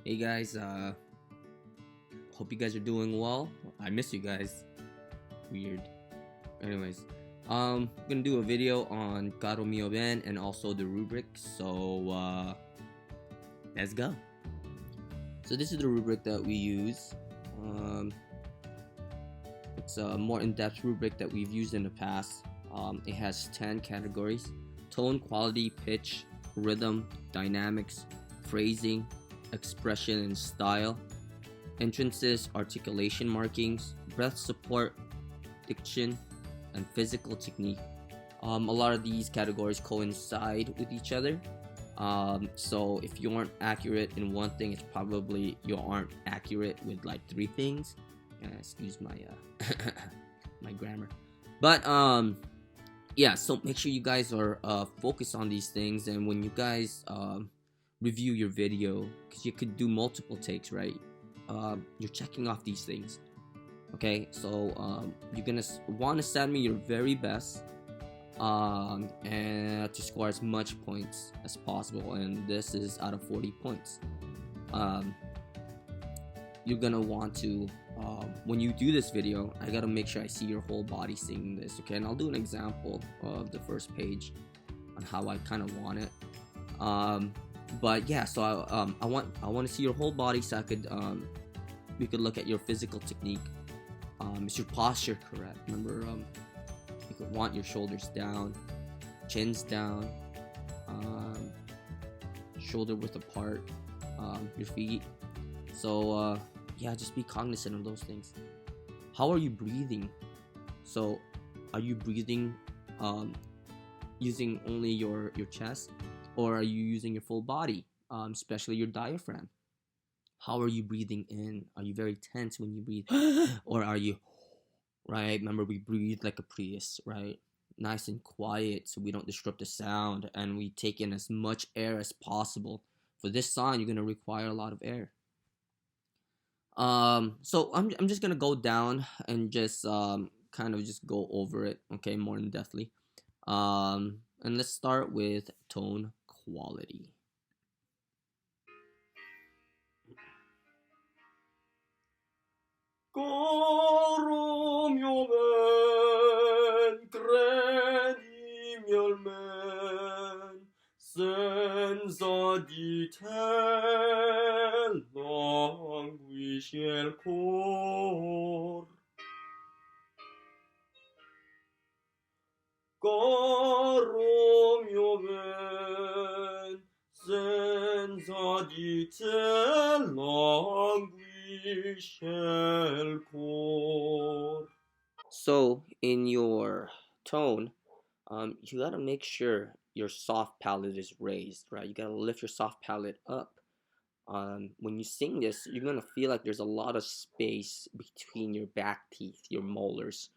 Hey guys, hope you guys are doing well. I miss you guys. Weird. Anyways, gonna do a video on Caro Mio Ben and also the rubric. So let's go. So this is the rubric that we use. It's a more in-depth rubric that we've used in the past. It has 10 categories: tone, quality, pitch, rhythm, dynamics, phrasing, expression and style, entrances, articulation markings, breath support, diction, and physical technique. A lot of these categories coincide with each other. So if you aren't accurate in one thing, it's probably you aren't accurate with like three things. Excuse my my grammar. But yeah, so make sure you guys are focused on these things, and when you guys review your video, because you could do multiple takes, right? You're checking off these things. Okay, so you're gonna want to send me your very best and to score as much points as possible, and this is out of 40 points. You're gonna want to when you do this video, I gotta make sure I see your whole body singing this, okay? And I'll do an example of the first page on how I kind of want it. But yeah, so I want to see your whole body, so I could we could look at your physical technique. Is your posture correct? Remember, you could want your shoulders down, chins down, shoulder width apart, your feet. So yeah, just be cognizant of those things. How are you breathing? So are you breathing using only your chest, or are you using your full body, especially your diaphragm? How are you breathing in? Are you very tense when you breathe? Or are you, right? Remember, we breathe like a Prius, right? Nice and quiet so we don't disrupt the sound, and we take in as much air as possible. For this song, you're going to require a lot of air. So I'm just gonna go down and just kind of just go over it, okay, more in depthly. And let's start with tone quality. Senza di te languisce il cor. Caro mio ben, senza di te languisce il cor. So in your tone, you gotta make sure your soft palate is raised, right? You gotta lift your soft palate up. When you sing this, you're gonna feel like there's a lot of space between your back teeth, your molars,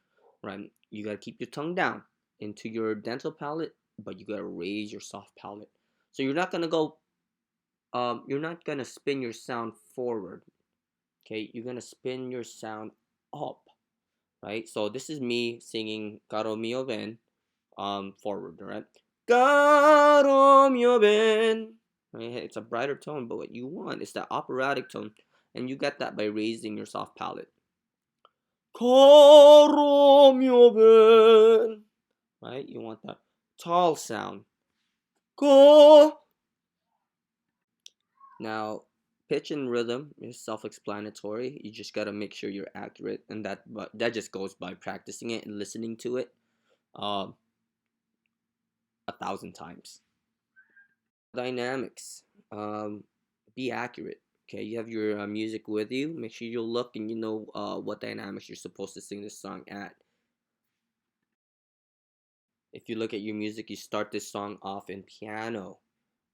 right? You gotta keep your tongue down into your dental palate, but you gotta raise your soft palate. So you're not gonna go, you're not gonna spin your sound forward, okay? You're gonna spin your sound up, right? So this is me singing Caro mio ben, forward, right? Caro mio ben. Right? It's a brighter tone, but what you want is that operatic tone, and you get that by raising your soft palate. Caro mio ben. Right? You want that tall sound. Go. Now, pitch and rhythm is self-explanatory. You just gotta make sure you're accurate, and that just goes by practicing it and listening to it 1,000 times. Dynamics. Be accurate. Okay, you have your music with you. Make sure you look and you know what dynamics you're supposed to sing this song at. If you look at your music, you start this song off in piano,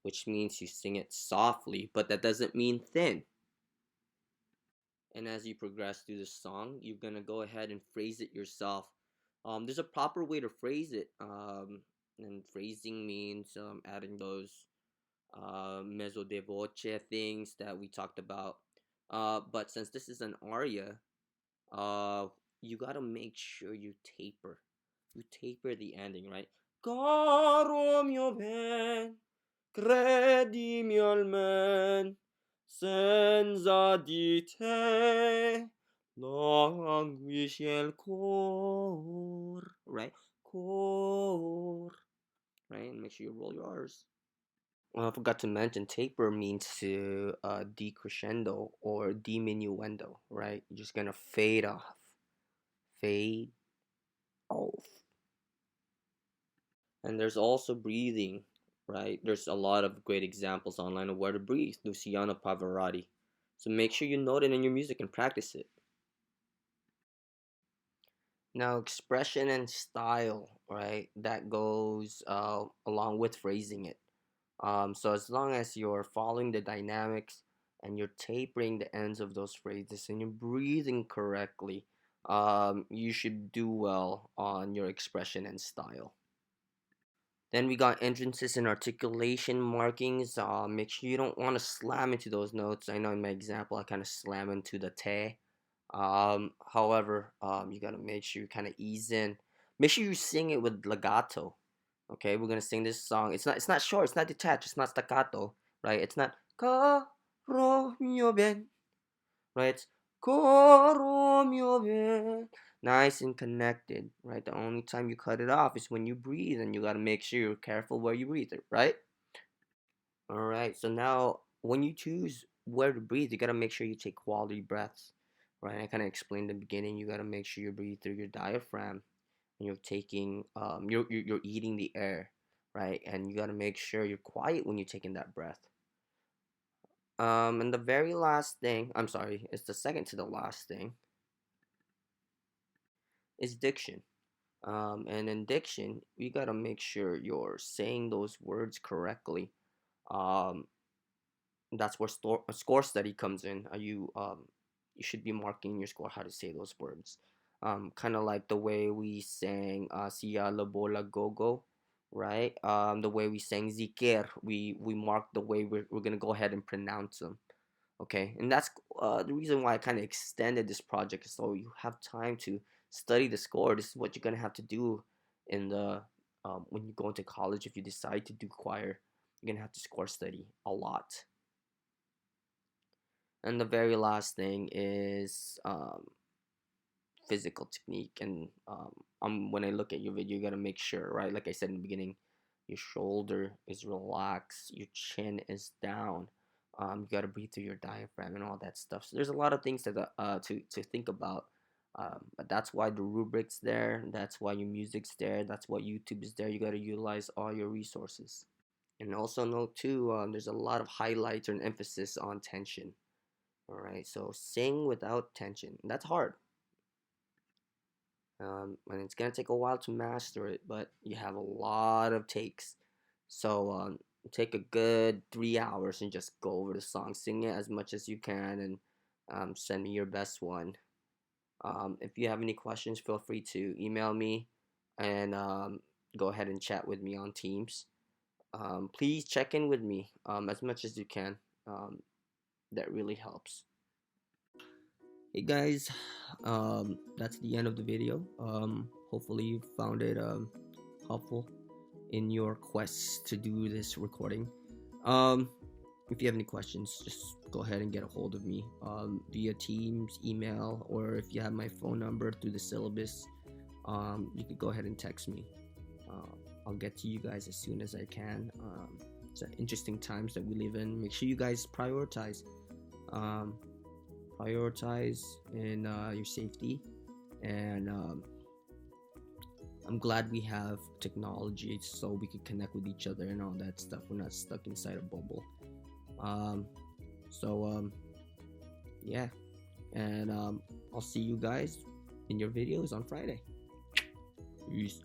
which means you sing it softly, but that doesn't mean thin. And as you progress through the song, you're gonna go ahead and phrase it yourself. There's a proper way to phrase it, and phrasing means adding those mezzo de voce things that we talked about. But since this is an aria, you gotta make sure you taper. You taper the ending, right? Caro mio ben, credimi almen, senza di te languisce il cor, right? Cor, right? And make sure you roll your R's. Well, I forgot to mention taper means to decrescendo or diminuendo, right? You're just gonna fade off. And there's also breathing, right? There's a lot of great examples online of where to breathe. Luciano Pavarotti. So make sure you note it in your music and practice it. Now, expression and style, right? That goes along with phrasing it. So as long as you're following the dynamics and you're tapering the ends of those phrases and you're breathing correctly, you should do well on your expression and style. Then we got entrances and articulation markings. Make sure you don't want to slam into those notes. I know in my example I kind of slam into the te. However, you gotta make sure you kind of ease in. Make sure you sing it with legato. Okay, we're gonna sing this song. It's not short. It's not detached. It's not staccato. Right? It's not caro mio ben. Right? It's caro mio ben. Nice and connected. Right? The only time you cut it off is when you breathe, and you gotta make sure you're careful where you breathe it. Right? All right. So now, when you choose where to breathe, you gotta make sure you take quality breaths. Right? I kind of explained in the beginning. You gotta make sure you breathe through your diaphragm, and you're taking you're eating the air, right? And you got to make sure you're quiet when you're taking that breath. And the very last thing, I'm sorry, it's the second to the last thing, is diction. And in diction, you got to make sure you're saying those words correctly. um that's where a score study comes in. You should be marking your score how to say those words. Kind of like the way we sang Sia La Bola Gogo, right? The way we sang Zikir, we mark the way we're gonna go ahead and pronounce them. Okay, and that's the reason why I kind of extended this project, so you have time to study the score. This is what you're gonna have to do in the when you go into college. If you decide to do choir, you're gonna have to score study a lot. And the very last thing is physical technique. And when I look at your video, you gotta make sure, right? Like I said in the beginning, your shoulder is relaxed, your chin is down. You gotta breathe through your diaphragm and all that stuff. So there's a lot of things to think about. But that's why the rubric's there. That's why your music's there. That's why YouTube is there. You gotta utilize all your resources. And also note too, there's a lot of highlights and emphasis on tension. All right, so sing without tension. That's hard. And it's gonna take a while to master it, but you have a lot of takes. So take a good 3 hours and just go over the song, sing it as much as you can, and send me your best one. If you have any questions, feel free to email me and go ahead and chat with me on Teams. Please check in with me as much as you can. That really helps. Hey guys, that's the end of the video. Hopefully you found it helpful in your quest to do this recording. If you have any questions, just go ahead and get a hold of me via Teams, email, or if you have my phone number through the syllabus, you could go ahead and text me. I'll get to you guys as soon as I can. It's interesting times that we live in. Make sure you guys prioritize. Prioritize in your safety, and I'm glad we have technology so we can connect with each other and all that stuff. We're not stuck inside a bubble. Yeah, and I'll see you guys in your videos on Friday. Peace.